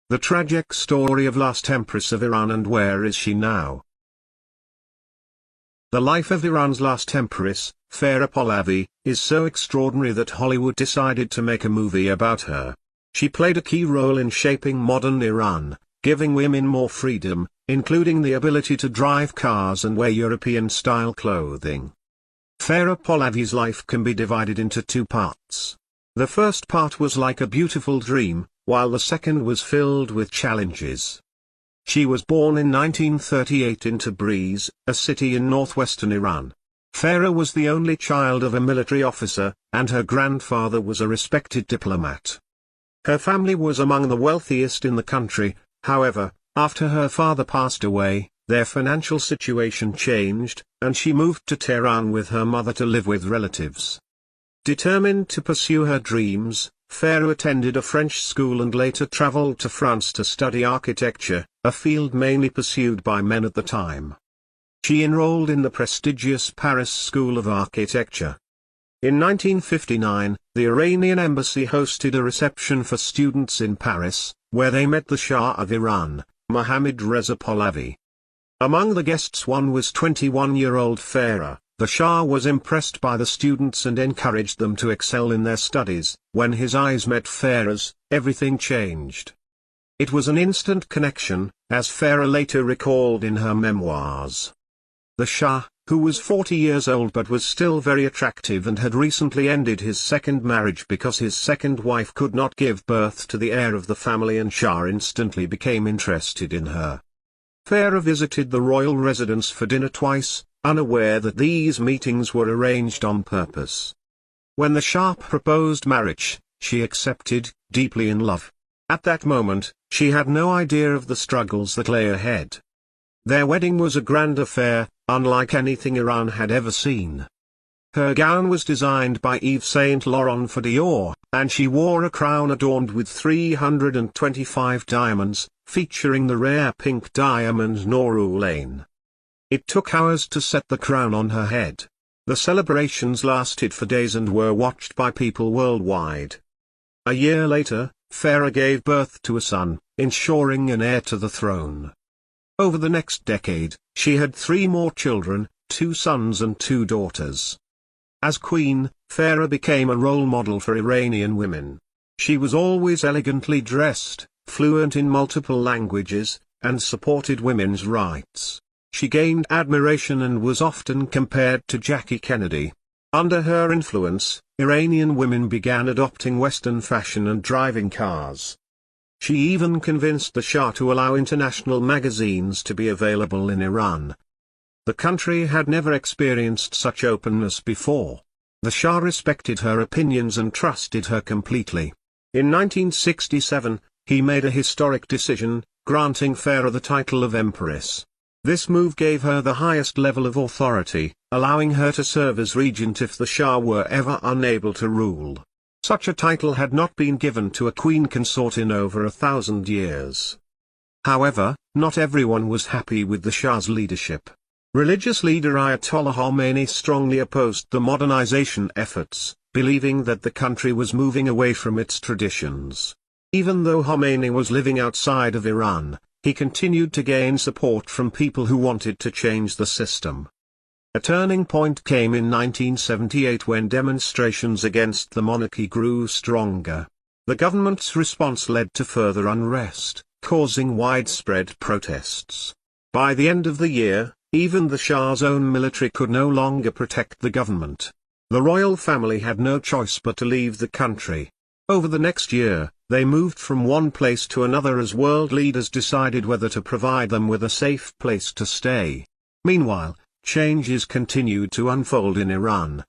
The tragic story of last Empress of Iran, and where is she now? The life of Iran's last Empress, Farah Pahlavi, is so extraordinary that Hollywood decided to make a movie about her. She played a key role in shaping modern Iran, giving women more freedom, including the ability to drive cars and wear European-style clothing. Farah Pahlavi's life can be divided into two parts. The first part was like a beautiful dream, while the second was filled with challenges. She was born in 1938 in Tabriz, a city in northwestern Iran. Farah was the only child of a military officer, and her grandfather was a respected diplomat. Her family was among the wealthiest in the country. However, after her father passed away, their financial situation changed, and she moved to Tehran with her mother to live with relatives. Determined to pursue her dreams, Farah attended a French school and later traveled to France to study architecture, a field mainly pursued by men at the time. She enrolled in the prestigious Paris School of Architecture. In 1959, the Iranian embassy hosted a reception for students in Paris, where they met the Shah of Iran, Mohammad Reza Pahlavi. Among the guests one was 21-year-old Farah. The Shah was impressed by the students and encouraged them to excel in their studies. When his eyes met Farah's, everything changed. It was an instant connection, as Farah later recalled in her memoirs. The Shah, who was 40 years old but was still very attractive and had recently ended his second marriage because his second wife could not give birth to the heir of the family, and Shah instantly became interested in her. Farah visited the royal residence for dinner twice, unaware that these meetings were arranged on purpose. When the Shah proposed marriage, she accepted, deeply in love. At that moment, she had no idea of the struggles that lay ahead. Their wedding was a grand affair, unlike anything Iran had ever seen. Her gown was designed by Yves Saint Laurent for Dior, and she wore a crown adorned with 325 diamonds, featuring the rare pink diamond Nourulain. It took hours to set the crown on her head. The celebrations lasted for days and were watched by people worldwide. A year later, Farah gave birth to a son, ensuring an heir to the throne. Over the next decade, she had 3 more children, 2 sons and 2 daughters. As queen, Farah became a role model for Iranian women. She was always elegantly dressed, fluent in multiple languages, and supported women's rights. She gained admiration and was often compared to Jackie Kennedy. Under her influence, Iranian women began adopting Western fashion and driving cars. She even convinced the Shah to allow international magazines to be available in Iran. The country had never experienced such openness before. The Shah respected her opinions and trusted her completely. In 1967, he made a historic decision, granting Farah the title of Empress. This move gave her the highest level of authority, allowing her to serve as regent if the Shah were ever unable to rule. Such a title had not been given to a queen consort in over 1,000 years. However, not everyone was happy with the Shah's leadership. Religious leader Ayatollah Khomeini strongly opposed the modernization efforts, believing that the country was moving away from its traditions. Even though Khomeini was living outside of Iran, he continued to gain support from people who wanted to change the system. A turning point came in 1978 when demonstrations against the monarchy grew stronger. The government's response led to further unrest, causing widespread protests. By the end of the year, even the Shah's own military could no longer protect the government. The royal family had no choice but to leave the country. Over the next year, they moved from one place to another as world leaders decided whether to provide them with a safe place to stay. Meanwhile, changes continued to unfold in Iran.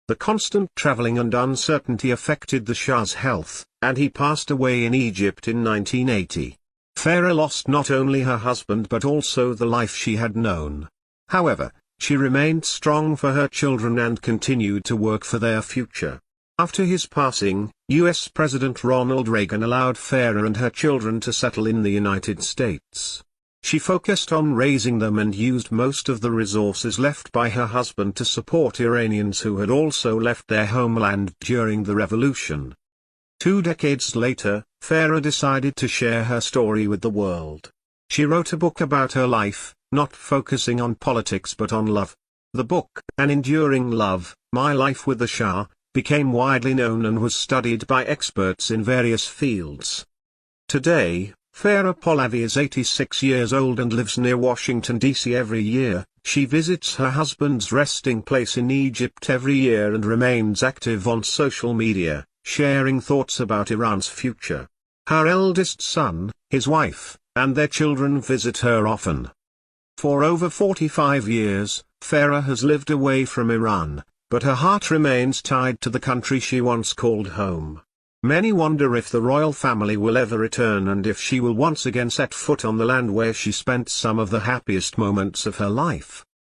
The constant traveling and uncertainty affected the Shah's health, and he passed away in Egypt in 1980. Farah lost not only her husband but also the life she had known. However, she remained strong for her children and continued to work for their future. After his passing, U.S. President Ronald Reagan allowed Farah and her children to settle in the United States. She focused on raising them and used most of the resources left by her husband to support Iranians who had also left their homeland during the revolution. 2 decades later, Farah decided to share her story with the world. She wrote a book about her life, not focusing on politics but on love. The book, An Enduring Love, My Life with the Shah, became widely known and was studied by experts in various fields. Today, Farah Pahlavi is 86 years old and lives near Washington, D.C. every year. She visits her husband's resting place in Egypt every year and remains active on social media, sharing thoughts about Iran's future. Her eldest son, his wife, and their children visit her often. For over 45 years, Farah has lived away from Iran, but her heart remains tied to the country she once called home. Many wonder if the royal family will ever return and if she will once again set foot on the land where she spent some of the happiest moments of her life.